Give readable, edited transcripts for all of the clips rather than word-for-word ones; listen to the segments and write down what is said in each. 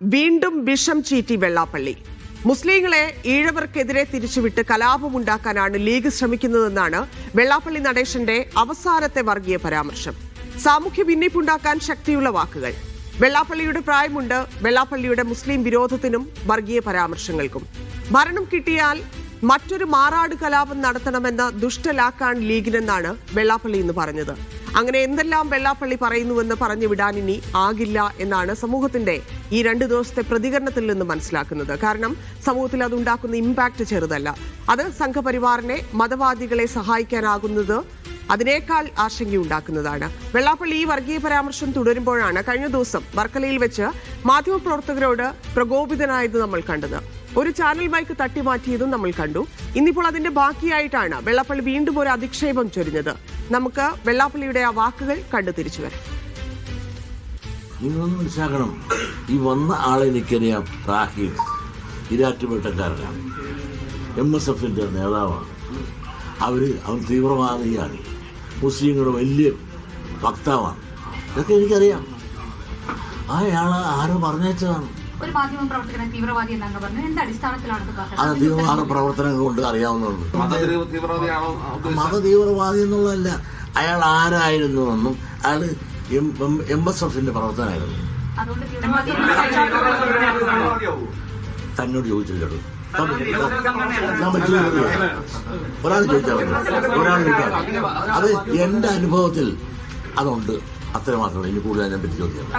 വീണ്ടും വിഷം ചീറ്റി വെള്ളാപ്പള്ളി. മുസ്ലിങ്ങളെ ഈഴവർക്കെതിരെ തിരിച്ചുവിട്ട് കലാപമുണ്ടാക്കാനാണ് ലീഗ് ശ്രമിക്കുന്നതെന്നാണ് വെള്ളാപ്പള്ളി നടേശന്റെ അവസാനത്തെ വർഗീയ പരാമർശം. സാമൂഹ്യ ഭിന്നിപ്പുണ്ടാക്കാൻ ശക്തിയുള്ള വാക്കുകൾ. വെള്ളാപ്പള്ളിയുടെ പ്രായമുണ്ട് വെള്ളാപ്പള്ളിയുടെ മുസ്ലിം വിരോധത്തിനും വർഗീയ പരാമർശങ്ങൾക്കും. ഭരണം കിട്ടിയാൽ മറ്റൊരു മാറാട് കലാപം നടത്തണമെന്ന ദുഷ്ടലാക്കാൻ ലീഗിനെന്നാണ് വെള്ളാപ്പള്ളി ഇന്ന് പറഞ്ഞത്. അങ്ങനെ എന്തെല്ലാം വെള്ളാപ്പള്ളി പറയുന്നുവെന്ന് പറഞ്ഞു വിടാൻ ഇനി ആകില്ല എന്നാണ് സമൂഹത്തിന്റെ ഈ 2 ദിവസത്തെ പ്രതികരണത്തിൽ നിന്ന് മനസ്സിലാക്കുന്നത്. കാരണം സമൂഹത്തിൽ അതുണ്ടാക്കുന്ന ഇമ്പാക്ട് ചെറുതല്ല. അത് സംഘപരിവാറിനെ, മതവാദികളെ സഹായിക്കാനാകുന്നത് അതിനേക്കാൾ ആശങ്കയുണ്ടാക്കുന്നതാണ്. വെള്ളാപ്പള്ളി ഈ വർഗീയ പരാമർശം തുടരുമ്പോഴാണ് കഴിഞ്ഞ ദിവസം വർക്കലയിൽ വെച്ച് മാധ്യമപ്രവർത്തകരോട് പ്രകോപിതനായത് നമ്മൾ കണ്ടത്. ഒരു ചാനൽ മൈക്ക് തട്ടിമാറ്റിയതും നമ്മൾ കണ്ടു. ഇന്നിപ്പോൾ അതിന്റെ ബാക്കിയായിട്ടാണ് വെള്ളാപ്പള്ളി വീണ്ടും ഒരു അധിക്ഷേപം ചൊരിഞ്ഞത്. നമുക്ക് വെള്ളാപ്പള്ളിയുടെ ആ വാക്കുകൾ കണ്ടു തിരിച്ചു വരാം. നിങ്ങളൊന്ന് മനസ്സിലാക്കണം, ഈ വന്ന ആളെ എനിക്കറിയാം. റാഹിം ഇരാറ്റുപേട്ടക്കാരനാണ്, MSFന്റെ നേതാവാണ്. അവൻ തീവ്രവാദിയാണ്, മുസ്ലിങ്ങളുടെ വലിയ വക്താവാണ്. ഇതൊക്കെ എനിക്കറിയാം. അയാളെ ആരോ പറഞ്ഞേച്ചതാണ്. ഒരു മാധ്യമ പ്രവർത്തകനെ തീവ്രവാദി എന്നങ്ങ് പറഞ്ഞു. എന്ത് അടിസ്ഥാനത്തിലാണ് അത് തീവ്രവാദ പ്രവർത്തനങ്ങൾ കൊണ്ട് അറിയാവുന്നുള്ളൂ. മത തീവ്രവാദി എന്നുള്ളതല്ല, അയാൾ ആരായിരുന്നു എന്നും അയാൾ MSFന്റെ പ്രവർത്തനമായിരുന്നു. തന്നോട് ചോദിച്ചില്ലല്ലോ. ഒരാൾ ചോദിച്ചാൽ അത് എന്റെ അനുഭവത്തിൽ അതുണ്ട്, അത്ര മാത്രമേ. ഇനി കൂടുതൽ അതിനെ പറ്റി ചോദിക്കാം.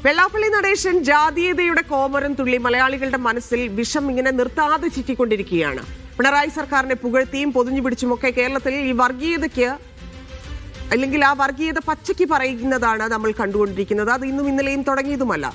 വെള്ളാപ്പള്ളി നടേശൻ ജാതീയതയുടെ കോമരം തുള്ളി മലയാളികളുടെ മനസ്സിൽ വിഷം ഇങ്ങനെ നിർത്താതെ ചുറ്റിക്കൊണ്ടിരിക്കുകയാണ്. പിണറായി സർക്കാരിനെ പുകഴ്ത്തിയും പൊതിഞ്ഞു പിടിച്ചുമൊക്കെ കേരളത്തിൽ ഈ വർഗീയതയ്ക്ക് അല്ലെങ്കിൽ ആ വർഗീയത പച്ചയ്ക്ക് പറയുന്നതാണ് നമ്മൾ കണ്ടുകൊണ്ടിരിക്കുന്നത്. അത് ഇന്നും ഇന്നലെയും തുടങ്ങിയതുമല്ല.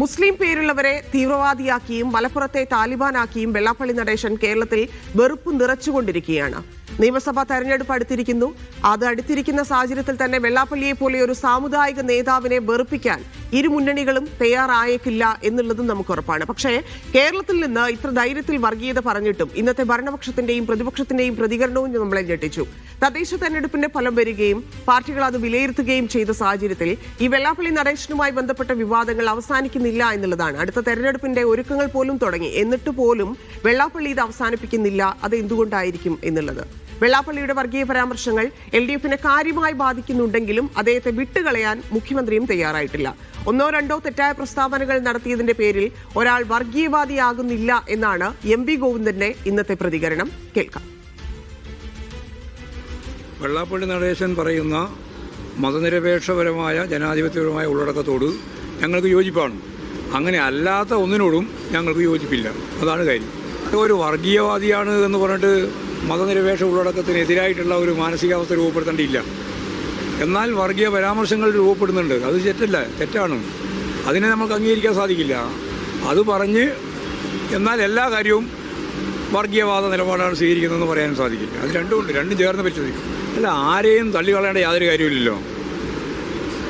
മുസ്ലിം പേരുള്ളവരെ തീവ്രവാദിയാക്കിയും മലപ്പുറത്തെ താലിബാനാക്കിയും വെള്ളാപ്പള്ളി നടേശൻ കേരളത്തിൽ വെറുപ്പ് നിറച്ചുകൊണ്ടിരിക്കുകയാണ്. നിയമസഭാ തെരഞ്ഞെടുപ്പ് അടുത്തിരിക്കുന്നു. അത് അടുത്തിരിക്കുന്ന സാഹചര്യത്തിൽ തന്നെ വെള്ളാപ്പള്ളിയെ പോലെ ഒരു സാമുദായിക നേതാവിനെ വെറുപ്പിക്കാൻ ഇരു മുന്നണികളും തയ്യാറായേക്കില്ല എന്നുള്ളതും നമുക്ക് ഉറപ്പാണ്. പക്ഷേ കേരളത്തിൽ നിന്ന് ഇത്ര ധൈര്യത്തിൽ വർഗീയത പറഞ്ഞിട്ടും ഇന്നത്തെ ഭരണപക്ഷത്തിന്റെയും പ്രതിപക്ഷത്തിന്റെയും പ്രതികരണവും നമ്മളെ ഞെട്ടിച്ചു. തദ്ദേശ തെരഞ്ഞെടുപ്പിന്റെ ഫലം വരികയും പാർട്ടികൾ അത് വിലയിരുത്തുകയും ചെയ്ത സാഹചര്യത്തിൽ ഈ വെള്ളാപ്പള്ളി നടേശനുമായി ബന്ധപ്പെട്ട വിവാദങ്ങൾ അവസാനിക്കുന്നില്ല എന്നുള്ളതാണ്. അടുത്ത തെരഞ്ഞെടുപ്പിന്റെ ഒരുക്കങ്ങൾ പോലും തുടങ്ങി. എന്നിട്ട് പോലും വെള്ളാപ്പള്ളി ഇത് അവസാനിപ്പിക്കുന്നില്ല. അത് എന്തുകൊണ്ടായിരിക്കും എന്നുള്ളത്. വെള്ളാപ്പള്ളിയുടെ വർഗീയ പരാമർശങ്ങൾ LDFനെ കാര്യമായി ബാധിക്കുന്നുണ്ടെങ്കിലും അദ്ദേഹത്തെ വിട്ടുകളയാൻ മുഖ്യമന്ത്രിയും തയ്യാറായിട്ടില്ല. 1-2 തെറ്റായ പ്രസ്താവനകൾ നടത്തിയതിന്റെ പേരിൽ ഒരാൾ വർഗീയവാദിയാകുന്നില്ല എന്നാണ് MV ഗോവിന്ദന്റെ ഇന്നത്തെ പ്രതികരണം. കേൾക്കാം. വെള്ളാപ്പള്ളി നടേശൻ പറയുന്ന മതനിരപേക്ഷപരമായ ജനാധിപത്യപരമായ ഉള്ളടക്കത്തോട് ഞങ്ങൾക്ക് യോജിപ്പാണ്. അങ്ങനെ അല്ലാത്ത ഒന്നിനോടും ഞങ്ങൾക്ക് യോജിപ്പില്ല. അതാണ് കാര്യം. ഒരു വർഗീയവാദിയാണ് എന്ന് പറഞ്ഞിട്ട് മതനിരപേക്ഷ ഉള്ളടക്കത്തിനെതിരായിട്ടുള്ള ഒരു മാനസികാവസ്ഥ രൂപപ്പെടുത്തേണ്ടിയില്ല. എന്നാൽ വർഗീയ പരാമർശങ്ങൾ രൂപപ്പെടുന്നുണ്ട്. അത് തെറ്റാണ്. അതിനെ നമുക്ക് അംഗീകരിക്കാൻ സാധിക്കില്ല. അത് പറഞ്ഞ് എന്നാൽ എല്ലാ കാര്യവും വർഗീയവാദ നിലപാടാണ് സ്വീകരിക്കുന്നതെന്ന് പറയാൻ സാധിക്കില്ല. അത് രണ്ടും ചേർന്ന് പരിശോധിക്കും. അല്ല, ആരെയും തള്ളിക്കളയേണ്ട യാതൊരു കാര്യമില്ലല്ലോ.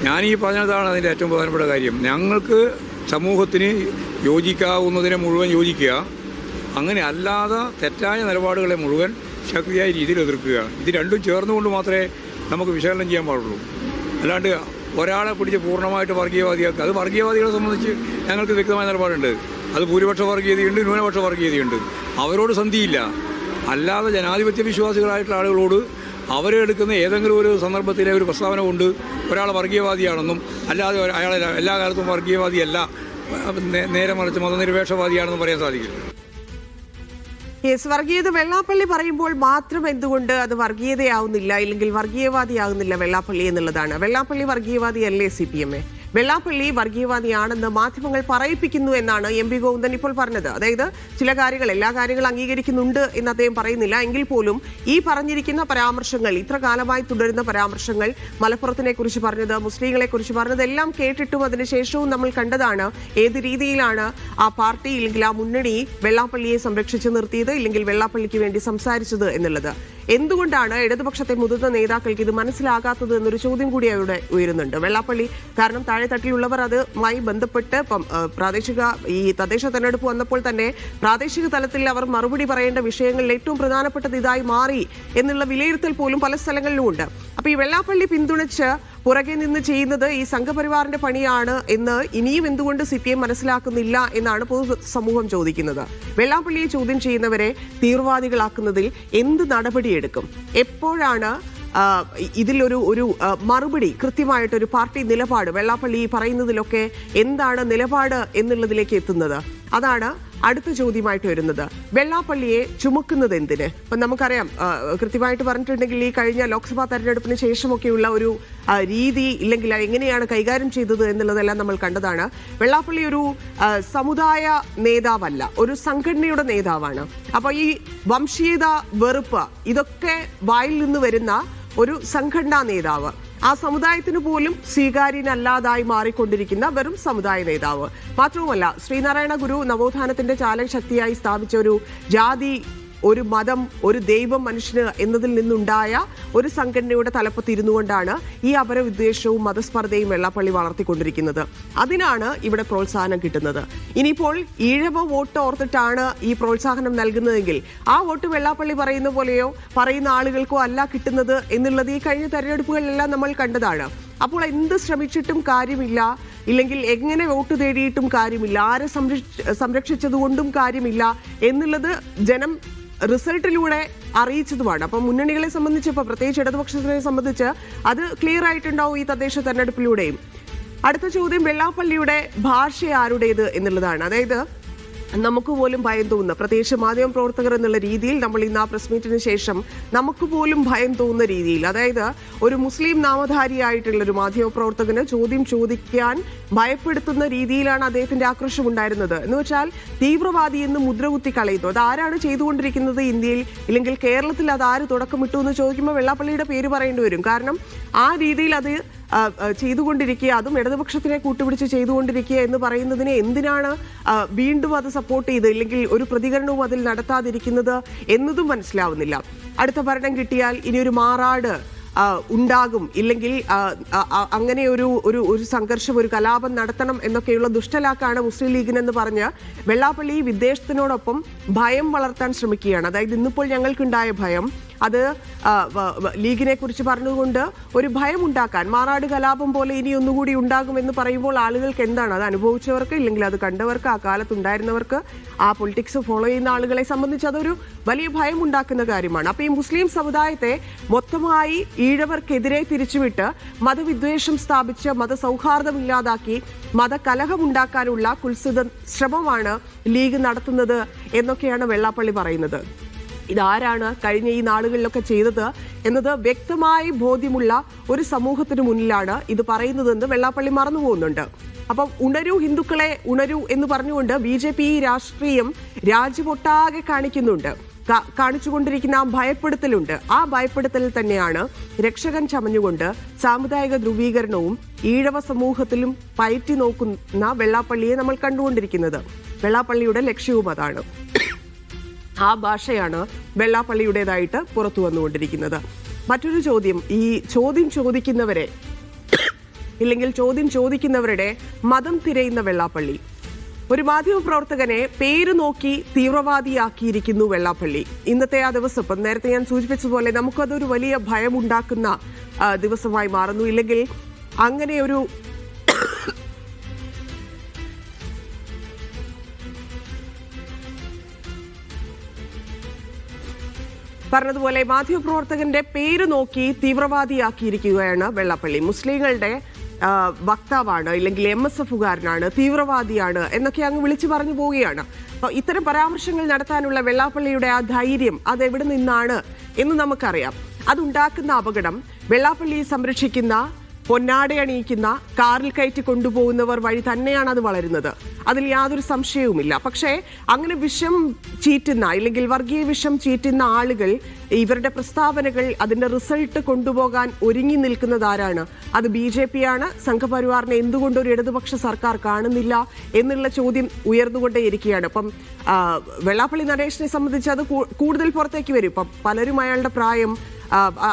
ഞാനീ പറഞ്ഞതാണ് അതിൻ്റെ ഏറ്റവും പ്രധാനപ്പെട്ട കാര്യം. ഞങ്ങൾക്ക് സമൂഹത്തിന് യോജിക്കാവുന്നതിനെ മുഴുവൻ യോജിക്കുക, അങ്ങനെ അല്ലാതെ തെറ്റായ നിലപാടുകളെ മുഴുവൻ ശക്തിയായ രീതിയിൽ എതിർക്കുക. ഇത് രണ്ടും ചേർന്നുകൊണ്ട് മാത്രമേ നമുക്ക് വിശകലനം ചെയ്യാൻ പാടുള്ളൂ. അല്ലാണ്ട് ഒരാളെ പിടിച്ച് പൂർണ്ണമായിട്ട് വർഗീയവാദിയാക്കുക, അത് വർഗീയവാദികളെ സംബന്ധിച്ച് ഞങ്ങൾക്ക് വ്യക്തമായ നിലപാടുണ്ട്. അത് ഭൂരിപക്ഷ വർഗീയതയുണ്ട്, ന്യൂനപക്ഷ വർഗീയതയുണ്ട്. അവരോട് സന്ധിയില്ല. അല്ലാതെ ജനാധിപത്യ വിശ്വാസികളായിട്ടുള്ള ആളുകളോട് അവരെടുക്കുന്ന ഏതെങ്കിലും ഒരു സന്ദർഭത്തിലെ ഒരു പ്രസ്താവന കൊണ്ട് ഒരാൾ വർഗീയവാദിയാണെന്നും അല്ലാതെ അയാളെ എല്ലാ കാലത്തും വർഗീയവാദിയല്ല, നേരെ മറിച്ച് മതനിരപേക്ഷവാദിയാണെന്നും പറയാൻ സാധിക്കില്ല. വർഗീയത വെള്ളാപ്പള്ളി പറയുമ്പോൾ മാത്രം എന്തുകൊണ്ട് അത് വർഗീയതയാവുന്നില്ല, ഇല്ലെങ്കിൽ വർഗീയവാദിയാകുന്നില്ല വെള്ളാപ്പള്ളി എന്നുള്ളതാണ്. വെള്ളാപ്പള്ളി വർഗീയവാദിയല്ലേ CPM? വെള്ളാപ്പള്ളി വർഗീയവാദിയാണെന്ന് മാധ്യമങ്ങൾ പറയിപ്പിക്കുന്നു എന്നാണ് MV ഗോവിന്ദൻ ഇപ്പോൾ പറഞ്ഞത്. അതായത് എല്ലാ കാര്യങ്ങളും അംഗീകരിക്കുന്നുണ്ട് എന്ന് അദ്ദേഹം പറയുന്നില്ല. എങ്കിൽ പോലും ഈ പറഞ്ഞിരിക്കുന്ന പരാമർശങ്ങൾ, ഇത്ര കാലമായി തുടരുന്ന പരാമർശങ്ങൾ, മലപ്പുറത്തിനെ കുറിച്ച് പറഞ്ഞത്, മുസ്ലിങ്ങളെ കുറിച്ച് പറഞ്ഞത് എല്ലാം കേട്ടിട്ടും അതിനുശേഷവും നമ്മൾ കണ്ടതാണ് ഏത് രീതിയിലാണ് ആ പാർട്ടി ഇല്ലെങ്കിൽ ആ മുന്നണി വെള്ളാപ്പള്ളിയെ സംരക്ഷിച്ചു നിർത്തിയത്, ഇല്ലെങ്കിൽ വെള്ളാപ്പള്ളിക്ക് വേണ്ടി സംസാരിച്ചത് എന്നുള്ളത്. എന്തുകൊണ്ടാണ് ഇടതുപക്ഷത്തെ മുതിർന്ന നേതാക്കൾക്ക് ഇത് മനസ്സിലാകാത്തത് എന്നൊരു ചോദ്യം കൂടി അവിടെ ഉയരുന്നുണ്ട്. വെള്ളാപ്പള്ളി കാരണം താഴെത്തട്ടിലുള്ളവർ അതുമായി ബന്ധപ്പെട്ട് ഈ തദ്ദേശ തെരഞ്ഞെടുപ്പ് വന്നപ്പോൾ തന്നെ പ്രാദേശിക തലത്തിൽ അവർ മറുപടി പറയേണ്ട വിഷയങ്ങളിൽ ഏറ്റവും പ്രധാനപ്പെട്ടത് ഇതായി മാറി എന്നുള്ള വിലയിരുത്തൽ പോലും പല സ്ഥലങ്ങളിലും ഉണ്ട്. അപ്പൊ ഈ വെള്ളാപ്പള്ളി പിന്തുണച്ച് പുറകെ നിന്ന് ചെയ്യുന്നത് ഈ സംഘപരിവാറിന്റെ പണിയാണ് എന്ന് ഇനിയും എന്തുകൊണ്ട് CPM മനസ്സിലാക്കുന്നില്ല എന്നാണ് പൊതുസമൂഹം ചോദിക്കുന്നത്. വെള്ളാപ്പള്ളിയെ ചോദ്യം ചെയ്യുന്നവരെ തീവ്രവാദികളാക്കുന്നതിൽ എന്ത് നടപടിയെടുക്കും? എപ്പോഴാണ് ഇതിലൊരു മറുപടി, കൃത്യമായിട്ടൊരു പാർട്ടി നിലപാട്, വെള്ളാപ്പള്ളി പറയുന്നതിലൊക്കെ എന്താണ് നിലപാട് എന്നുള്ളതിലേക്ക് എത്തുന്നത്? അതാണ് അടുത്ത ചോദ്യമായിട്ട് വരുന്നത്. വെള്ളാപ്പള്ളിയെ ചുമക്കുന്നത് എന്തിന്? ഇപ്പം നമുക്കറിയാം, കൃത്യമായിട്ട് പറഞ്ഞിട്ടുണ്ടെങ്കിൽ ഈ കഴിഞ്ഞ ലോക്സഭാ തെരഞ്ഞെടുപ്പിന് ശേഷമൊക്കെയുള്ള ഒരു രീതി, ഇല്ലെങ്കിൽ എങ്ങനെയാണ് കൈകാര്യം ചെയ്തത് എന്നുള്ളതെല്ലാം നമ്മൾ കണ്ടതാണ്. വെള്ളാപ്പള്ളി ഒരു സമുദായ നേതാവല്ല, ഒരു സംഘടനയുടെ നേതാവാണ്. അപ്പൊ ഈ വംശീയത, വെറുപ്പ്, ഇതൊക്കെ വായിൽ നിന്ന് വരുന്ന ഒരു സംഘടനാ നേതാവ്, ആ സമുദായത്തിന് പോലും സ്വീകാര്യനല്ലാതായി മാറിക്കൊണ്ടിരിക്കുന്ന വെറും സമുദായ നേതാവ് മാത്രവുമല്ല, ശ്രീനാരായണ ഗുരു നവോത്ഥാനത്തിന്റെ ചാലകശക്തിയായി സ്ഥാപിച്ച ഒരു ജാതി, ഒരു മതം, ഒരു ദൈവം മനുഷ്യന് എന്നതിൽ നിന്നുണ്ടായ ഒരു സംഘടനയുടെ തലപ്പത്ത് ഇരുന്നു കൊണ്ടാണ് ഈ അപരവിദ്വേഷവും മതസ്പർദ്ധയും വെള്ളാപ്പള്ളി വളർത്തിക്കൊണ്ടിരിക്കുന്നത്. അതിനാണ് ഇവിടെ പ്രോത്സാഹനം കിട്ടുന്നത്. ഇനിയിപ്പോൾ ഈഴവ വോട്ട് ഓർത്തിട്ടാണ് ഈ പ്രോത്സാഹനം നൽകുന്നതെങ്കിൽ ആ വോട്ട് വെള്ളാപ്പള്ളി പറയുന്ന പോലെയോ പറയുന്ന ആളുകൾക്കോ അല്ല കിട്ടുന്നത് എന്നുള്ളത് ഈ കഴിഞ്ഞ തെരഞ്ഞെടുപ്പുകളിലെല്ലാം നമ്മൾ കണ്ടതാണ്. അപ്പോൾ എന്ത് ശ്രമിച്ചിട്ടും കാര്യമില്ല, ഇല്ലെങ്കിൽ എങ്ങനെ വോട്ട് തേടിയിട്ടും കാര്യമില്ല, ആരെ സംരക്ഷിച്ചതുകൊണ്ടും കാര്യമില്ല എന്നുള്ളത് ജനം റിസൾട്ടിലൂടെ അറിയിച്ചതുമാണ്. അപ്പം മുന്നണികളെ സംബന്ധിച്ച്, ഇപ്പോൾ പ്രത്യേകിച്ച് ഇടതുപക്ഷത്തിനെ സംബന്ധിച്ച് അത് ക്ലിയർ ആയിട്ടുണ്ടാവും ഈ തദ്ദേശ തെരഞ്ഞെടുപ്പിലൂടെയും. അടുത്ത ചോദ്യം വെള്ളാപ്പള്ളിയുടെ ഭാഷ ആരുടേത് എന്നുള്ളതാണ്. അതായത് നമുക്ക് പോലും ഭയം തോന്നുന്ന, പ്രത്യേകിച്ച് മാധ്യമപ്രവർത്തകർ എന്നുള്ള രീതിയിൽ നമ്മൾ ഇന്ന് ആ പ്രസ് മീറ്റിന് ശേഷം നമുക്ക് പോലും ഭയം തോന്നുന്ന രീതിയിൽ, അതായത് ഒരു മുസ്ലിം നാമധാരിയായിട്ടുള്ള ഒരു മാധ്യമപ്രവർത്തകന് ചോദ്യം ചോദിക്കാൻ ഭയപ്പെടുത്തുന്ന രീതിയിലാണ് അദ്ദേഹത്തിന്റെ ആക്രോശം ഉണ്ടായിരുന്നത്. എന്ന് വെച്ചാൽ തീവ്രവാദി എന്ന് മുദ്രകുത്തി കളയുന്നു. അത് ആരാണ് ചെയ്തുകൊണ്ടിരിക്കുന്നത് ഇന്ത്യയിൽ, ഇല്ലെങ്കിൽ കേരളത്തിൽ അത് ആര് തുടക്കമിട്ടു എന്ന് ചോദിക്കുമ്പോൾ വെള്ളാപ്പള്ളിയുടെ പേര് പറയേണ്ടി വരും. കാരണം ആ രീതിയിൽ അത് ചെയ്തുകൊണ്ടിരിക്കുക, അതും ഇടതുപക്ഷത്തിനെ കൂട്ടുപിടിച്ച് ചെയ്തുകൊണ്ടിരിക്കുക എന്ന് പറയുന്നതിനെ എന്തിനാണ് വീണ്ടും അത് സപ്പോർട്ട് ചെയ്ത്, ഇല്ലെങ്കിൽ ഒരു പ്രതികരണവും അതിൽ നടത്താതിരിക്കുന്നത് എന്നതും മനസ്സിലാവുന്നില്ല. അടുത്ത ഭരണം കിട്ടിയാൽ ഇനിയൊരു മാറാട് ഉണ്ടാകും, ഇല്ലെങ്കിൽ അങ്ങനെ ഒരു സംഘർഷം, ഒരു കലാപം നടത്തണം എന്നൊക്കെയുള്ള ദുഷ്ടലാക്കാണ് മുസ്ലിം ലീഗിനെന്ന് പറഞ്ഞ് വെള്ളാപ്പള്ളി വിദ്വേഷത്തിനോടൊപ്പം ഭയം വളർത്താൻ ശ്രമിക്കുകയാണ്. അതായത് ഇന്നിപ്പോൾ ഞങ്ങൾക്കുണ്ടായ ഭയം അത് ലീഗിനെ കുറിച്ച് പറഞ്ഞുകൊണ്ട് ഒരു ഭയം ഉണ്ടാക്കാൻ, മാറാട് കലാപം പോലെ ഇനി ഒന്നുകൂടി ഉണ്ടാകുമെന്ന് പറയുമ്പോൾ ആളുകൾക്ക് എന്താണ്, അത് അനുഭവിച്ചവർക്ക്, ഇല്ലെങ്കിൽ അത് കണ്ടവർക്ക്, ആ കാലത്തുണ്ടായിരുന്നവർക്ക്, ആ പൊളിറ്റിക്സ് ഫോളോ ചെയ്യുന്ന ആളുകളെ സംബന്ധിച്ച് അതൊരു വലിയ ഭയം ഉണ്ടാക്കുന്ന കാര്യമാണ്. അപ്പോൾ ഈ മുസ്ലിം സമുദായത്തെ മൊത്തമായി ഈഴവർക്കെതിരെ തിരിച്ചുവിട്ട് മതവിദ്വേഷം സ്ഥാപിച്ച് മതസൗഹാർദ്ദമില്ലാതാക്കി മതകലഹമുണ്ടാക്കാനുള്ള കുൽസിത ശ്രമമാണ് ലീഗ് നടത്തുന്നത് എന്നൊക്കെയാണ് വെള്ളാപ്പള്ളി പറയുന്നത്. ഇതാരാണ് കഴിഞ്ഞ ഈ നാളുകളിലൊക്കെ ചെയ്തത് എന്നത് വ്യക്തമായി ബോധ്യമുള്ള ഒരു സമൂഹത്തിന് മുന്നിലാണ് ഇത് പറയുന്നതെന്ന് വെള്ളാപ്പള്ളി മറന്നുപോകുന്നുണ്ട്. അപ്പം ഉണരൂ ഹിന്ദുക്കളെ ഉണരൂ എന്ന് പറഞ്ഞുകൊണ്ട് BJP രാഷ്ട്രീയം രാജ്യമൊട്ടാകെ കാണിച്ചുകൊണ്ടിരിക്കുന്ന ആ ഭയപ്പെടുത്തലുണ്ട്. ആ ഭയപ്പെടുത്തലിൽ തന്നെയാണ് രക്ഷകൻ ചമഞ്ഞുകൊണ്ട് സാമുദായിക ധ്രുവീകരണവും ഈഴവ സമൂഹത്തിലും പയറ്റി നോക്കുന്ന വെള്ളാപ്പള്ളിയെ നമ്മൾ കണ്ടുകൊണ്ടിരിക്കുന്നത്. വെള്ളാപ്പള്ളിയുടെ ലക്ഷ്യവും അതാണ്. ആ ഭാഷയാണ് വെള്ളാപ്പള്ളിയുടേതായിട്ട് പുറത്തു വന്നുകൊണ്ടിരിക്കുന്നത്. മറ്റൊരു ചോദ്യം, ഈ ചോദ്യം ചോദിക്കുന്നവരെ, ഇല്ലെങ്കിൽ ചോദ്യം ചോദിക്കുന്നവരുടെ മതം തിരയുന്ന വെള്ളാപ്പള്ളി. ഒരു മാധ്യമപ്രവർത്തകനെ പേര് നോക്കി തീവ്രവാദിയാക്കിയിരിക്കുന്നു വെള്ളാപ്പള്ളി. ഇന്നത്തെ ആ ദിവസം, ഇപ്പം നേരത്തെ ഞാൻ സൂചിപ്പിച്ചതുപോലെ നമുക്കതൊരു വലിയ ഭയമുണ്ടാക്കുന്ന ദിവസമായി മാറുന്നു. ഇല്ലെങ്കിൽ അങ്ങനെ ഒരു പറഞ്ഞതുപോലെ മാധ്യമപ്രവർത്തകന്റെ പേര് നോക്കി തീവ്രവാദിയാക്കിയിരിക്കുകയാണ് വെള്ളാപ്പള്ളി. മുസ്ലിങ്ങളുടെ വക്താവാണ്, ഇല്ലെങ്കിൽ MSFകാരനാണ്, തീവ്രവാദിയാണ് എന്നൊക്കെ അങ്ങ് വിളിച്ചു പറഞ്ഞു പോവുകയാണ്. അപ്പോൾ ഇത്തരം പരാമർശങ്ങൾ നടത്താനുള്ള വെള്ളാപ്പള്ളിയുടെ ആ ധൈര്യം അതെവിടെ നിന്നാണ് എന്ന് നമുക്കറിയാം. അതുണ്ടാക്കുന്ന അപകടം വെള്ളാപ്പള്ളിയെ സംരക്ഷിക്കുന്ന, പൊന്നാടയണിയിക്കുന്ന, കാറിൽ കയറ്റി കൊണ്ടുപോകുന്നവർ വഴി തന്നെയാണ് അത് വളരുന്നത്. അതിൽ യാതൊരു സംശയവുമില്ല. പക്ഷേ അങ്ങനെ വിഷം ചീറ്റുന്ന, ഇല്ലെങ്കിൽ വർഗീയ വിഷം ചീറ്റുന്ന ആളുകൾ, ഇവരുടെ പ്രസ്താവനകൾ, അതിന്റെ റിസൾട്ട് കൊണ്ടുപോകാൻ ഒരുങ്ങി നിൽക്കുന്നത് ആരാണ്? അത് BJP ആണ്. സംഘപരിവാറിനെ എന്തുകൊണ്ട് ഒരു ഇടതുപക്ഷ സർക്കാർ കാണുന്നില്ല എന്നുള്ള ചോദ്യം ഉയർന്നുകൊണ്ടേയിരിക്കുകയാണ്. അപ്പം വെള്ളാപ്പള്ളി നടേശനെ സംബന്ധിച്ച് അത് കൂടുതൽ പുറത്തേക്ക് വരും. ഇപ്പം പലരും അയാളുടെ പ്രായം,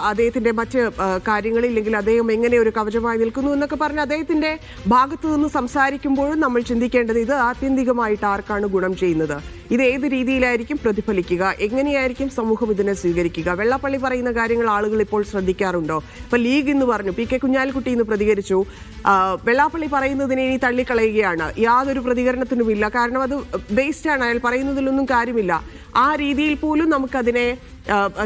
അദ്ദേഹത്തിന്റെ മറ്റ് കാര്യങ്ങളില്ലെങ്കിൽ അദ്ദേഹം എങ്ങനെ ഒരു കവചമായി നിൽക്കുന്നു എന്നൊക്കെ പറഞ്ഞ് അദ്ദേഹത്തിന്റെ ഭാഗത്തു നിന്ന് സംസാരിക്കുമ്പോഴും നമ്മൾ ചിന്തിക്കേണ്ടത് ഇത് ആത്യന്തികമായിട്ട് ആർക്കാണ് ഗുണം ചെയ്യുന്നത്, ഇത് ഏത് രീതിയിലായിരിക്കും പ്രതിഫലിക്കുക, എങ്ങനെയായിരിക്കും സമൂഹം ഇതിനെ സ്വീകരിക്കുക. വെള്ളാപ്പള്ളി പറയുന്ന കാര്യങ്ങൾ ആളുകൾ ഇപ്പോൾ ശ്രദ്ധിക്കാറുണ്ടോ? ഇപ്പൊ ലീഗ് എന്ന് പറഞ്ഞു, പി കെ കുഞ്ഞാലിക്കുട്ടി ഇന്ന് പ്രതികരിച്ചു, വെള്ളാപ്പള്ളി പറയുന്നതിനെ ഇനി തള്ളിക്കളയുകയാണ്, യാതൊരു പ്രതികരണത്തിനുമില്ല, കാരണം അത് വേസ്റ്റാണ്, അയാൾ പറയുന്നതിലൊന്നും കാര്യമില്ല. ആ രീതിയിൽ പോലും നമുക്കതിനെ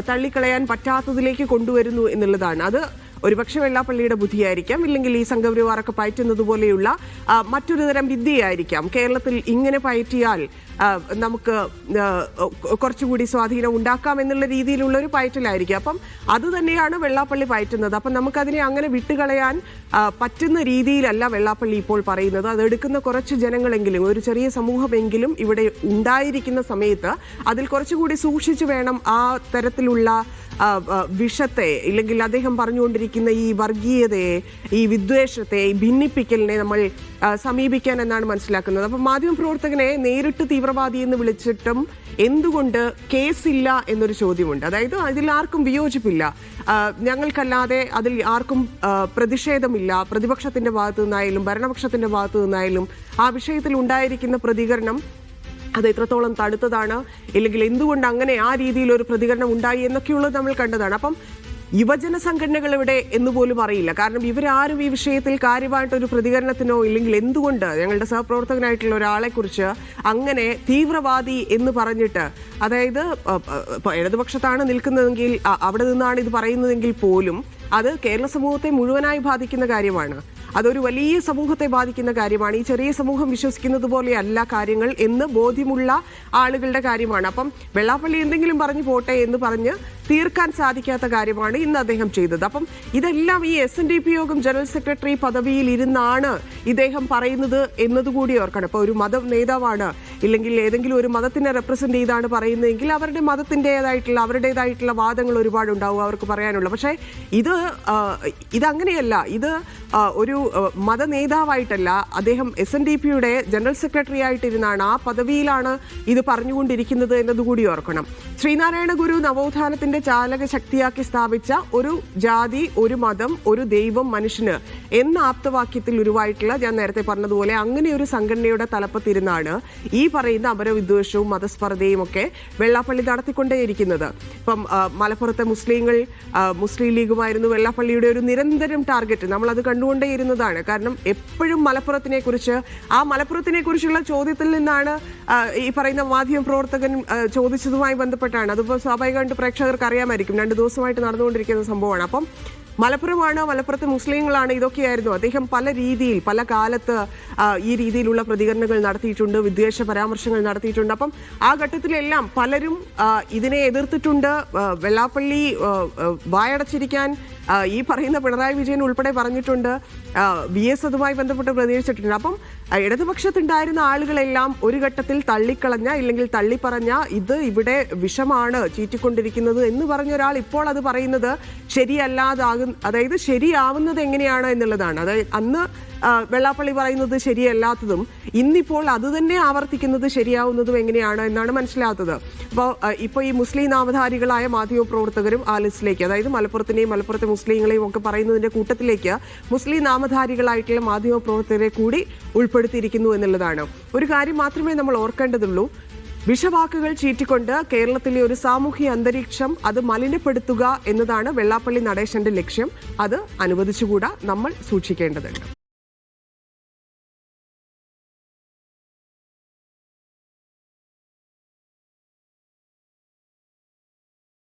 തള്ളിക്കളയാൻ പറ്റാത്തതിലേക്ക് കൊണ്ടുവരുന്നു എന്നുള്ളതാണ്. അത് ഒരുപക്ഷെ വെള്ളാപ്പള്ളിയുടെ ബുദ്ധിയായിരിക്കാം, ഇല്ലെങ്കിൽ ഈ സംഘപരിവാറൊക്കെ പയറ്റുന്നത് പോലെയുള്ള മറ്റൊരു തരം വിദ്യയായിരിക്കാം. കേരളത്തിൽ ഇങ്ങനെ പയറ്റിയാൽ നമുക്ക് കുറച്ചുകൂടി സ്വാധീനം ഉണ്ടാക്കാം എന്നുള്ള രീതിയിലുള്ള ഒരു പയറ്റലായിരിക്കും. അപ്പം അത് തന്നെയാണ് വെള്ളാപ്പള്ളി പയറ്റുന്നത്. അപ്പം നമുക്കതിനെ അങ്ങനെ വിട്ടുകളയാൻ പറ്റുന്ന രീതിയിലല്ല വെള്ളാപ്പള്ളി ഇപ്പോൾ പറയുന്നത്. അതെടുക്കുന്ന കുറച്ച് ജനങ്ങളെങ്കിലും, ഒരു ചെറിയ സമൂഹമെങ്കിലും ഇവിടെ ഉണ്ടായിരിക്കുന്ന സമയത്ത് അതിൽ കുറച്ചുകൂടി സൂക്ഷിച്ചു വേണം ആ തരത്തിലുള്ള വിഷത്തെ, ഇല്ലെങ്കിൽ അദ്ദേഹം പറഞ്ഞുകൊണ്ടിരിക്കുന്ന ഈ വർഗീയതയെ, ഈ വിദ്വേഷത്തെ, ഈ ഭിന്നിപ്പിക്കലിനെ നമ്മൾ സമീപിക്കാൻ എന്നാണ് മനസ്സിലാക്കുന്നത്. അപ്പം മാധ്യമപ്രവർത്തകനെ നേരിട്ട് തീവ്രവാദി എന്ന് വിളിച്ചിട്ടും എന്തുകൊണ്ട് കേസില്ല എന്നൊരു ചോദ്യമുണ്ട്. അതായത് അതിൽ ആർക്കും വിയോജിപ്പില്ല, ഞങ്ങൾക്കല്ലാതെ അതിൽ ആർക്കും പ്രതിഷേധമില്ല. പ്രതിപക്ഷത്തിന്റെ ഭാഗത്തു നിന്നായാലും ഭരണപക്ഷത്തിന്റെ ഭാഗത്തു നിന്നായാലും ആ വിഷയത്തിൽ ഉണ്ടായിരിക്കുന്ന പ്രതികരണം അത് എത്രത്തോളം തടുത്തതാണ്, ഇല്ലെങ്കിൽ എന്തുകൊണ്ട് അങ്ങനെ ആ രീതിയിൽ ഒരു പ്രതികരണം ഉണ്ടായി എന്നൊക്കെയുള്ളത് നമ്മൾ കണ്ടതാണ്. അപ്പം യുവജന സംഘടനകൾ ഇവിടെ എന്നുപോലും അറിയില്ല, കാരണം ഇവരാരും ഈ വിഷയത്തിൽ കാര്യമായിട്ടൊരു പ്രതികരണത്തിനോ, ഇല്ലെങ്കിൽ എന്തുകൊണ്ട് ഞങ്ങളുടെ സഹപ്രവർത്തകനായിട്ടുള്ള ഒരാളെ കുറിച്ച് അങ്ങനെ തീവ്രവാദി എന്ന് പറഞ്ഞിട്ട്, അതായത് ഇടതുപക്ഷത്താണ് നിൽക്കുന്നതെങ്കിൽ അവിടെ നിന്നാണ് ഇത് പറയുന്നതെങ്കിൽ പോലും അത് കേരള സമൂഹത്തെ മുഴുവനായി ബാധിക്കുന്ന കാര്യമാണ്. അതൊരു വലിയ സമൂഹത്തെ ബാധിക്കുന്ന കാര്യമാണ്. ഈ ചെറിയ സമൂഹം വിശ്വസിക്കുന്നത് പോലെയല്ല കാര്യങ്ങൾ എന്ന് ബോധ്യമുള്ള ആളുകളുടെ കാര്യമാണ്. അപ്പം വെള്ളാപ്പള്ളി എന്തെങ്കിലും പറഞ്ഞു പോട്ടെ എന്ന് പറഞ്ഞ് തീർക്കാൻ സാധിക്കാത്ത കാര്യമാണ് ഇന്ന് അദ്ദേഹം ചെയ്തത്. അപ്പം ഇതെല്ലാം ഈ SNDP യോഗം ജനറൽ സെക്രട്ടറി പദവിയിൽ ഇരുന്നാണ് ഇദ്ദേഹം പറയുന്നത് എന്നതുകൂടി ഓർക്കണം. ഇപ്പോൾ ഒരു മത നേതാവാണ്, ഇല്ലെങ്കിൽ ഏതെങ്കിലും ഒരു മതത്തിനെ റെപ്രസെന്റ് ചെയ്താണ് പറയുന്നതെങ്കിൽ അവരുടെ മതത്തിൻ്റെതായിട്ടുള്ള അവരുടേതായിട്ടുള്ള വാദങ്ങൾ ഒരുപാടുണ്ടാവും അവർക്ക് പറയാനുള്ള. പക്ഷേ ഇതങ്ങനെയല്ല. ഇത് ഒരു മത നേതാവായിട്ടല്ല, അദ്ദേഹം SNDPയുടെ ജനറൽ സെക്രട്ടറി ആയിട്ടിരുന്നാണ്, ആ പദവിയിലാണ് ഇത് പറഞ്ഞുകൊണ്ടിരിക്കുന്നത് എന്നതുകൂടി ഓർക്കണം. ശ്രീനാരായണ ഗുരു നവോത്ഥാനത്തിന്റെ ചാലക ശക്തിയാക്കി സ്ഥാപിച്ച ഒരു ജാതി, ഒരു മതം, ഒരു ദൈവം, മനുഷ്യന് എന്ന ആപ്തവാക്യത്തിൽ ഉരുവായിട്ടുള്ള, ഞാൻ നേരത്തെ പറഞ്ഞതുപോലെ അങ്ങനെ ഒരു സംഘടനയുടെ തലപ്പത്തിരുന്നാണ് ഈ പറയുന്ന അപരവിദ്വേഷവും മതസ്പർദ്ധയും ഒക്കെ വെള്ളാപ്പള്ളി നടത്തിക്കൊണ്ടേയിരിക്കുന്നത്. ഇപ്പം മലപ്പുറത്തെ മുസ്ലിങ്ങൾ, മുസ്ലിം ലീഗുമായിരുന്നു വെള്ളാപ്പള്ളിയുടെ ഒരു നിരന്തരം ടാർഗറ്റ്. നമ്മളത് കണ്ടുകൊണ്ടേയിരുന്നതാണ്. കാരണം എപ്പോഴും മലപ്പുറത്തിനെ കുറിച്ചുള്ള ചോദ്യത്തിൽ നിന്നാണ് ഈ പറയുന്ന മാധ്യമപ്രവർത്തകൻ ചോദിച്ചതുമായി ബന്ധപ്പെട്ടാണ്. അതിപ്പോൾ സ്വാഭാവികമായിട്ട് പ്രേക്ഷകർക്ക് അറിയാമായിരിക്കും, 2 ദിവസമായിട്ട് നടന്നുകൊണ്ടിരിക്കുന്ന സംഭവമാണ്. അപ്പം മലപ്പുറമാണ്, മലപ്പുറത്തെ മുസ്ലിങ്ങളാണ്, ഇതൊക്കെയായിരുന്നു. അദ്ദേഹം പല രീതിയിൽ, പല കാലത്ത് ഈ രീതിയിലുള്ള പ്രതികരണങ്ങൾ നടത്തിയിട്ടുണ്ട്, വിദ്വേഷ പരാമർശങ്ങൾ നടത്തിയിട്ടുണ്ട്. അപ്പം ആ ഘട്ടത്തിലെല്ലാം പലരും ഇതിനെ എതിർത്തിട്ടുണ്ട്. വെള്ളാപ്പള്ളി വായടച്ചിരിക്കാൻ ഈ പറയുന്ന പിണറായി വിജയൻ ഉൾപ്പെടെ പറഞ്ഞിട്ടുണ്ട്. VS അതുമായി ബന്ധപ്പെട്ട് പ്രതികരിച്ചിട്ടുണ്ട്. അപ്പം ഇടതുപക്ഷത്തുണ്ടായിരുന്ന ആളുകളെല്ലാം ഒരു ഘട്ടത്തിൽ തള്ളിക്കളഞ്ഞ, ഇല്ലെങ്കിൽ തള്ളിപ്പറഞ്ഞ, ഇത് ഇവിടെ വിഷമാണ് ചീറ്റിക്കൊണ്ടിരിക്കുന്നത് എന്ന് പറഞ്ഞ ഒരാൾ ഇപ്പോൾ അത് പറയുന്നത് അതായത് ശരിയാവുന്നത് എങ്ങനെയാണ് എന്നുള്ളതാണ്. അതായത് അന്ന് വെള്ളാപ്പള്ളി പറയുന്നത് ശരിയല്ലാത്തതും ഇന്നിപ്പോൾ അത് തന്നെ ആവർത്തിക്കുന്നത് ശരിയാവുന്നതും എങ്ങനെയാണ് എന്നാണ് മനസ്സിലാത്തത്. ഇപ്പോൾ ഈ മുസ്ലിം നാമധാരികളായ മാധ്യമപ്രവർത്തകരും ആ ലിസ്റ്റിലേക്ക്, അതായത് മലപ്പുറത്തിനെയും മലപ്പുറത്തെ മുസ്ലിങ്ങളെയും ഒക്കെ പറയുന്നതിന്റെ കൂട്ടത്തിലേക്ക് മുസ്ലിം നാമധാരികളായിട്ടുള്ള മാധ്യമപ്രവർത്തകരെ കൂടി ഉൾപ്പെടുത്തിയിരിക്കുന്നു എന്നുള്ളതാണ്. ഒരു കാര്യം മാത്രമേ നമ്മൾ ഓർക്കേണ്ടതുള്ളൂ. വിഷവാക്കുകൾ ചീറ്റിക്കൊണ്ട് കേരളത്തിലെ ഒരു സാമൂഹ്യ അന്തരീക്ഷം അത് മലിനപ്പെടുത്തുക എന്നതാണ് വെള്ളാപ്പള്ളി നടേശന്റെ ലക്ഷ്യം. അത് അനുവദിച്ചുകൂടാ, നമ്മൾ സൂക്ഷിക്കേണ്ടതുണ്ട്.